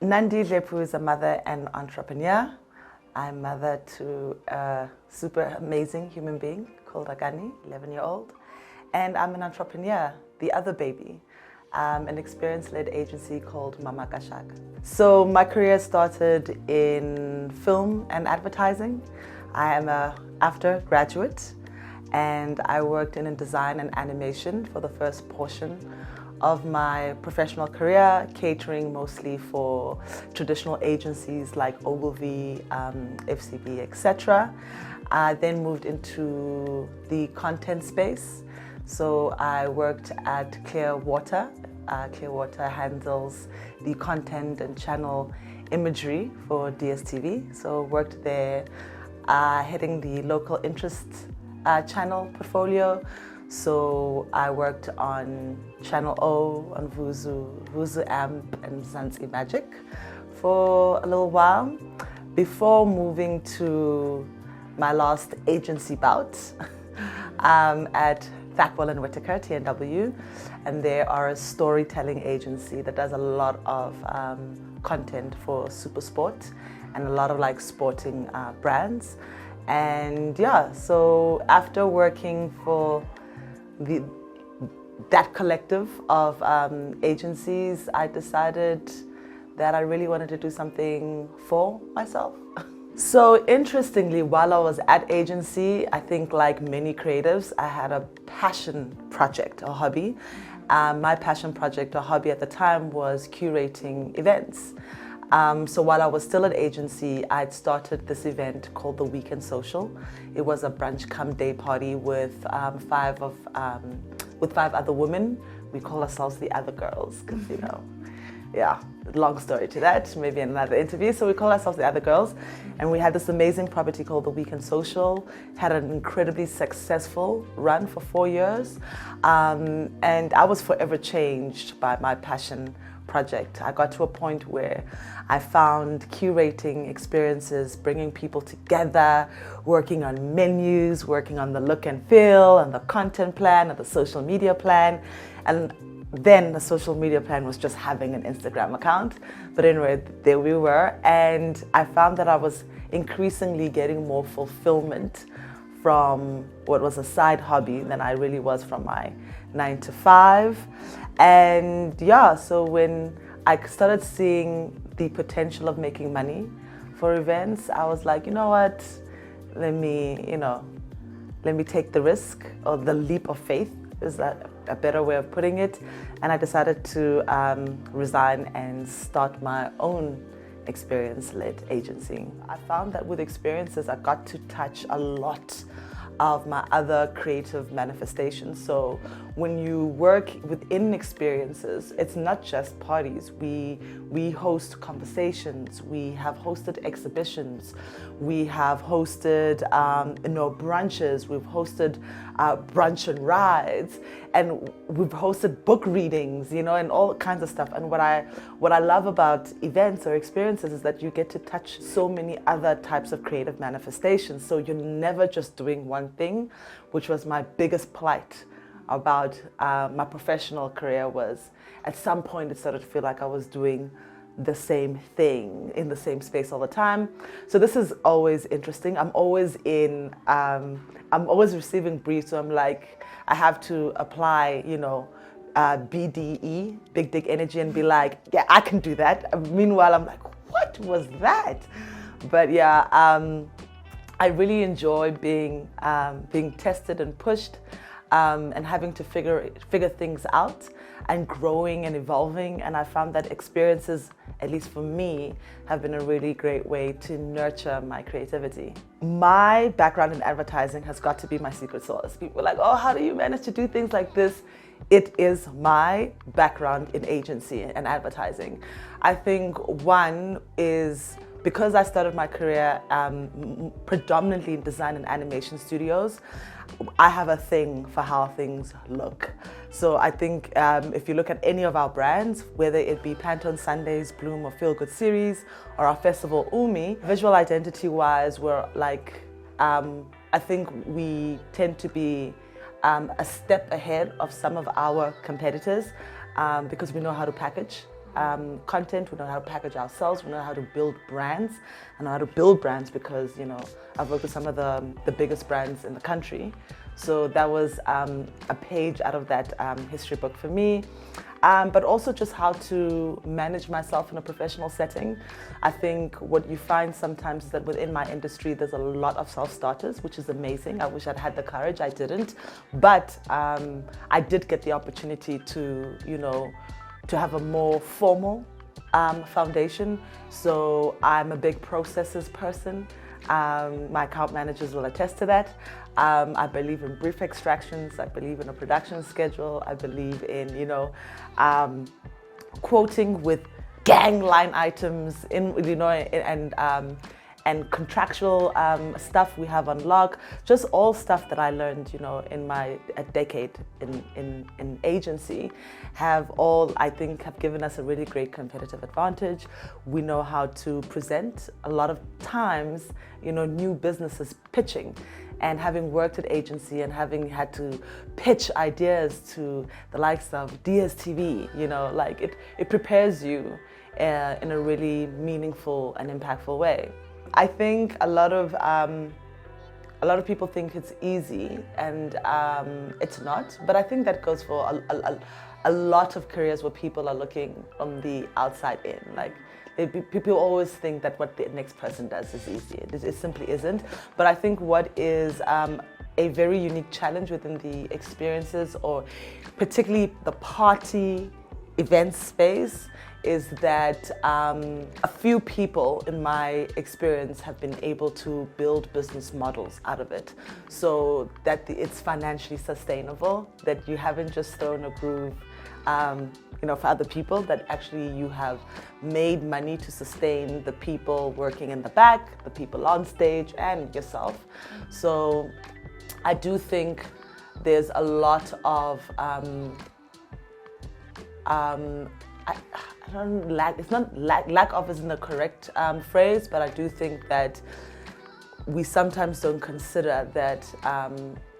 Nandi Dlepu is a mother and entrepreneur. I'm mother to a super amazing human being called Agani, 11-year-old. And I'm an entrepreneur, the other baby, an experience-led agency called MamaKaShaka. So my career started in film and advertising. I am an after graduate and I worked in design and animation for the first portion of my professional career, catering mostly for traditional agencies like Ogilvy, FCB, etc. I then moved into the content space. So I worked at Clearwater. Clearwater handles the content and channel imagery for DSTV. So worked there heading the local interest channel portfolio. So I worked on Channel O, on Vuzu Amp and Zanzi Magic for a little while before moving to my last agency bout at Tactful and Whitaker, TNW, and they are a storytelling agency that does a lot of content for super sport and a lot of like sporting brands. And yeah, so after working for that collective of agencies, I decided that I really wanted to do something for myself. So interestingly, while I was at agency, I think like many creatives, I had a passion project, a hobby. My passion project or hobby at the time was curating events. So while I was still at agency, I'd started this event called the Weekend Social. It was a brunch come day party with five other women. We call ourselves the other girls because, you know, yeah, long story to that, maybe in another interview. So we call ourselves the other girls, and we had this amazing property called the Weekend Social. Had an incredibly successful run for 4 years, and I was forever changed by my passion project. I got to a point where I found curating experiences, bringing people together, working on menus, working on the look and feel, and the content plan, and the social media plan, and then the social media plan was just having an Instagram account. But anyway, there we were, and I found that I was increasingly getting more fulfillment from what was a side hobby than I really was from my 9 to 5. And yeah, so when I started seeing the potential of making money for events, I was like, you know what, let me take the risk, or the leap of faith, is that a better way of putting it? And I decided to resign and start my own experience-led agency. I found that with experiences, I got to touch a lot of my other creative manifestations. So when you work within experiences, it's not just parties. We host conversations, we have hosted exhibitions, we have hosted brunches, we've hosted brunch and rides, and we've hosted book readings, you know, and all kinds of stuff. And what I love about events or experiences is that you get to touch so many other types of creative manifestations. So you're never just doing one thing, which was my biggest plight about my professional career. Was at some point it started to feel like I was doing the same thing in the same space all the time. So this is always interesting. I'm always receiving briefs, so I'm like, I have to apply, you know, BDE, big dick energy, and be like, yeah, I can do that. Meanwhile, I'm like, what was that? But yeah, I really enjoy being tested and pushed, and having to figure things out, and growing and evolving. And I found that experiences, at least for me, have been a really great way to nurture my creativity. My background in advertising has got to be my secret sauce. People are like, oh, how do you manage to do things like this? It is my background in agency and advertising. I think one is because I started my career predominantly in design and animation studios, I have a thing for how things look. So I think if you look at any of our brands, whether it be Pantone Sundays, Bloom, or Feel Good Series, or our festival UMI, visual identity-wise, we're like, I think we tend to be a step ahead of some of our competitors because we know how to package content, we know how to package ourselves, we know how to build brands. I know how to build brands because, you know, I've worked with some of the biggest brands in the country. So that was a page out of that history book for me. But also just how to manage myself in a professional setting. I think what you find sometimes is that within my industry, there's a lot of self-starters, which is amazing. I wish I'd had the courage, I didn't. But I did get the opportunity to, you know, to have a more formal foundation. So I'm a big processes person. My account managers will attest to that. I believe in brief extractions. I believe in a production schedule. I believe in, you know, quoting with gang line items in, you know, and contractual stuff we have on lock. Just all stuff that I learned, you know, in my decade in agency have all, I think, have given us a really great competitive advantage. We know how to present. A lot of times, you know, new businesses pitching. And having worked at agency and having had to pitch ideas to the likes of DSTV, you know, like it prepares you in a really meaningful and impactful way. I think a lot of people think it's easy, and it's not. But I think that goes for a lot of careers where people are looking from the outside in. Like, people always think that what the next person does is easy. It simply isn't. But I think what is a very unique challenge within the experiences, or particularly the party event space, is that a few people, in my experience, have been able to build business models out of it, so that it's financially sustainable, that you haven't just thrown a groove you know, for other people, that actually you have made money to sustain the people working in the back, the people on stage, and yourself. So I do think there's a lot of lack of isn't the correct phrase, but I do think that we sometimes don't consider that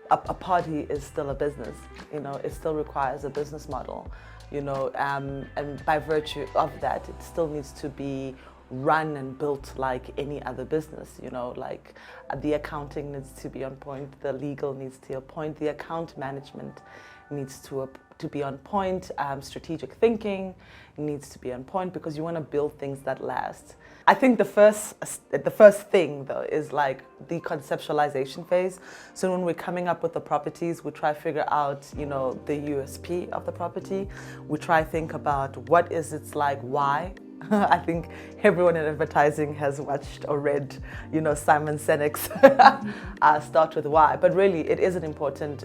a party is still a business. You know, it still requires a business model. You know, and by virtue of that, it still needs to be run and built like any other business. You know, like the accounting needs to be on point, the legal needs to be on point, the account management needs to be on point, strategic thinking needs to be on point, because you want to build things that last. I think the first thing though is like the conceptualization phase. So when we're coming up with the properties, we try to figure out, you know, the USP of the property. We try to think about what is its like why. I think everyone in advertising has watched or read, you know, Simon Sinek's Start With Why. But really, it is an important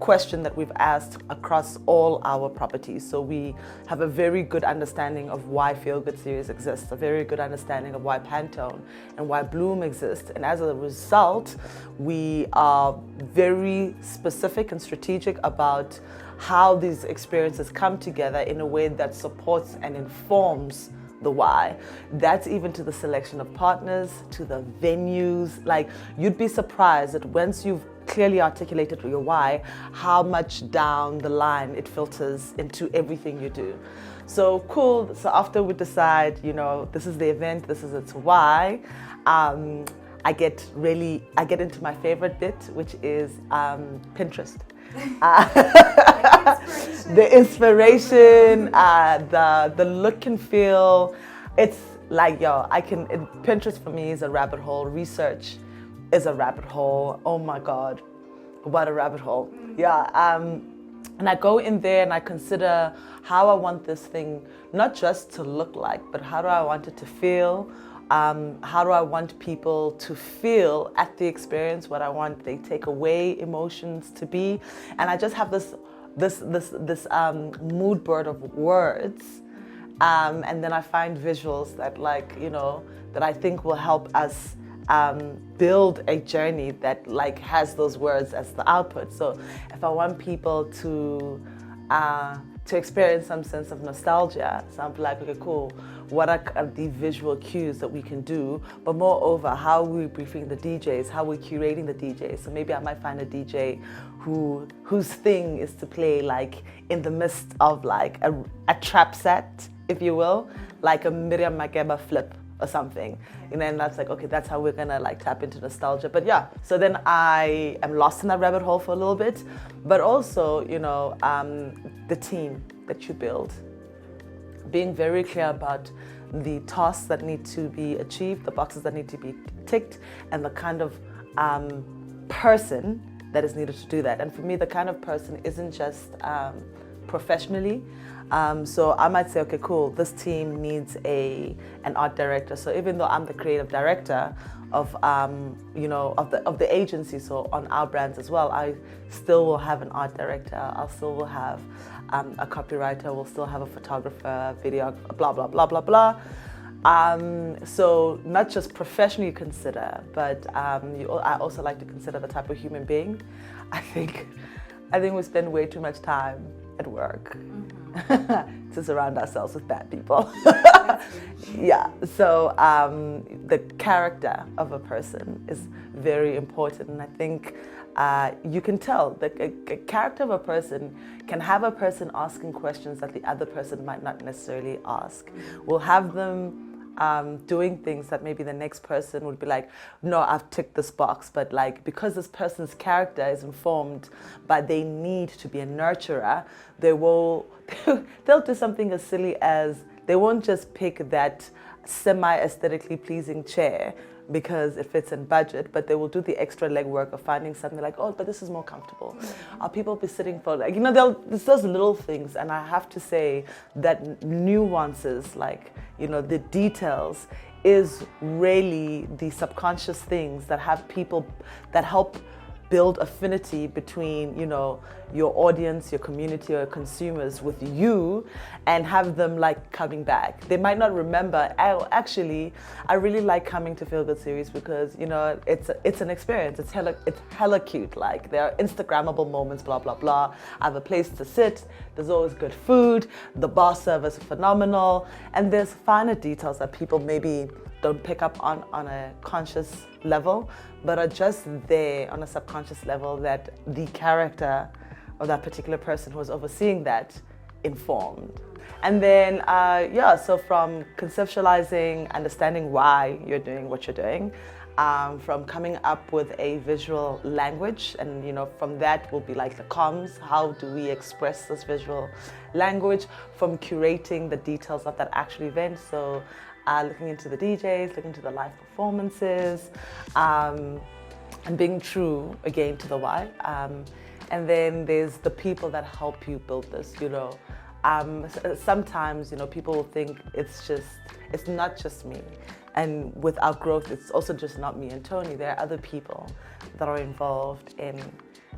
question that we've asked across all our properties. So we have a very good understanding of why Feel Good Series exists, a very good understanding of why Pantone and why Bloom exists. And as a result, we are very specific and strategic about how these experiences come together in a way that supports and informs the why. That's even to the selection of partners, to the venues. Like, you'd be surprised that once you've clearly articulated your why, how much down the line it filters into everything you do. So cool. So after we decide, you know, this is the event, this is its why, I get into my favorite bit, which is Pinterest. The inspiration, the look and feel. It's like, Pinterest for me is a rabbit hole. Research is a rabbit hole. Oh my God, what a rabbit hole. Yeah. And I go in there and I consider how I want this thing not just to look like, but how do I want it to feel? How do I want people to feel at the experience? What I want they take away emotions to be, and I just have this mood board of words, and then I find visuals that, like, you know, that I think will help us build a journey that like has those words as the output. So if I want people to experience some sense of nostalgia, so I'm like, okay, cool. What are the visual cues that we can do? But moreover, how are we briefing the DJs? How are we curating the DJs? So maybe I might find a DJ whose thing is to play like in the midst of like a trap set, if you will, like a Miriam Makeba flip or something. And that's like, okay, that's how we're gonna like tap into nostalgia. But yeah, so then I am lost in that rabbit hole for a little bit. But also, the team that you build, being very clear about the tasks that need to be achieved, the boxes that need to be ticked, and the kind of person that is needed to do that. And for me, the kind of person isn't just professionally. So I might say, okay, cool, this team needs an art director. So even though I'm the creative director of the agency, so on our brands as well, I still will have an art director. I still will have a copywriter. We'll still have a photographer, video, blah blah blah blah blah. So not just professionally consider, but I also like to consider the type of human being. I think we spend way too much time at work to surround ourselves with bad people. Yeah, so the character of a person is very important, and I think you can tell that a character of a person can have a person asking questions that the other person might not necessarily ask. We'll have them doing things that maybe the next person would be like, no, I've ticked this box, but like because this person's character is informed by they need to be a nurturer, they'll do something as silly as they won't just pick that semi-aesthetically pleasing chair because it fits in budget, but they will do the extra legwork of finding something like, oh, but this is more comfortable. Are people be sitting for, like, there's those little things, and I have to say that nuances, like, the details, is really the subconscious things that have people, that help build affinity between, your audience, your community, or consumers with you, and have them like coming back. They might not remember, actually, I really like coming to Feel Good series because, it's an experience. It's hella cute. Like, there are Instagrammable moments, blah, blah, blah. I have a place to sit. There's always good food. The bar service is phenomenal. And there's finer details that people maybe don't pick up on a conscious level, but are just there on a subconscious level that the character of that particular person who is overseeing that informed. And then, so from conceptualizing, understanding why you're doing what you're doing, from coming up with a visual language, and from that will be like the comms, how do we express this visual language, from curating the details of that actual event, so looking into the DJs, looking into the live performances, and being true again to the why. And then there's the people that help you build this. Sometimes people will think it's not just me, and with our growth, it's also just not me and Tony. There are other people that are involved in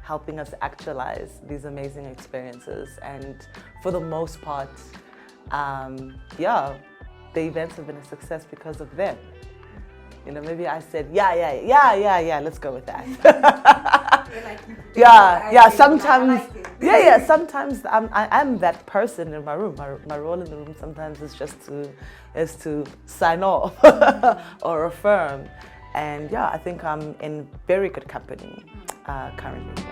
helping us actualize these amazing experiences, and for the most part, the events have been a success because of them. Maybe I said, yeah, let's go with that. Sometimes I'm that person in my room. My role in the room sometimes is just to sign off or affirm. And I think I'm in very good company currently.